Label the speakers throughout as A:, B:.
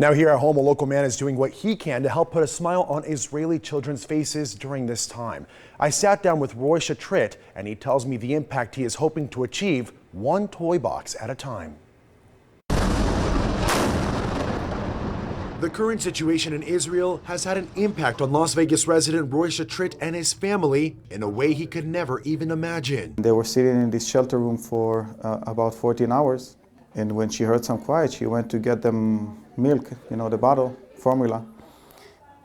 A: Now here at home, a local man is doing what he can to help put a smile on Israeli children's faces during this time. I sat down with Roy Shetrit, and he tells me the impact he is hoping to achieve, one toy box at a time. The current situation in Israel has had an impact on Las Vegas resident Roy Shetrit and his family in a way he could never even imagine.
B: They were sitting in this shelter room for about 14 hours. And when she heard some quiet, she went to get them milk, the bottle, formula.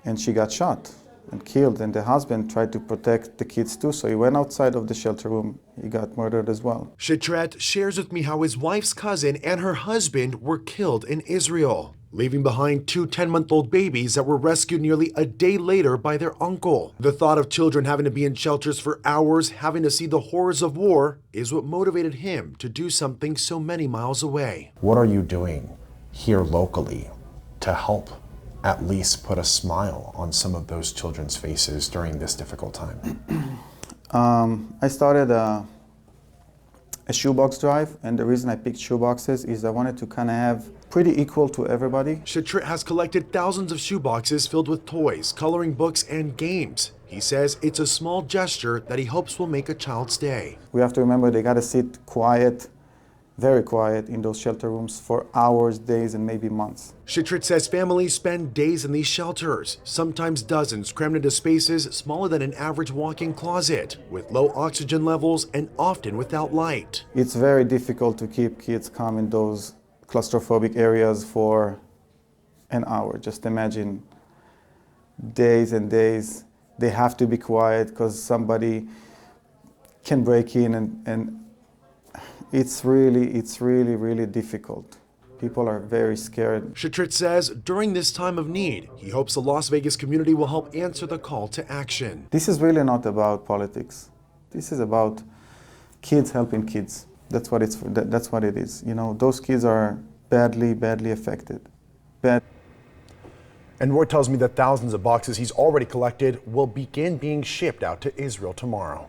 B: And she got shot and killed. And the husband tried to protect the kids too. So he went outside of the shelter room. He got murdered as well.
A: Shetrit shares with me how his wife's cousin and her husband were killed in Israel, leaving behind two 10-month-old babies that were rescued nearly a day later by their uncle. The thought of children having to be in shelters for hours, having to see the horrors of war, is what motivated him to do something so many miles away. What are you doing here locally to help at least put a smile on some of those children's faces during this difficult time?
B: I started a shoebox drive, and the reason I picked shoeboxes is I wanted to kind of have pretty equal to everybody.
A: Shetrit has collected thousands of shoeboxes filled with toys, coloring books, and games. He says it's a small gesture that he hopes will make a child's day.
B: We have to remember they got to sit quiet, very quiet in those shelter rooms for hours, days, and maybe months.
A: Shetrit says families spend days in these shelters, sometimes dozens, crammed into spaces smaller than an average walk-in closet, with low oxygen levels and often without light.
B: It's very difficult to keep kids calm in those claustrophobic areas for an hour. Just imagine days and days. They have to be quiet because somebody can break in, and it's really difficult. People are very scared.
A: Shetrit says during this time of need, he hopes the Las Vegas community will help answer the call to action.
B: This is really not about politics. This is about kids helping kids. That's what it is. Those kids are badly affected. And Roy tells me that thousands of boxes he's already collected will begin being shipped out to Israel tomorrow.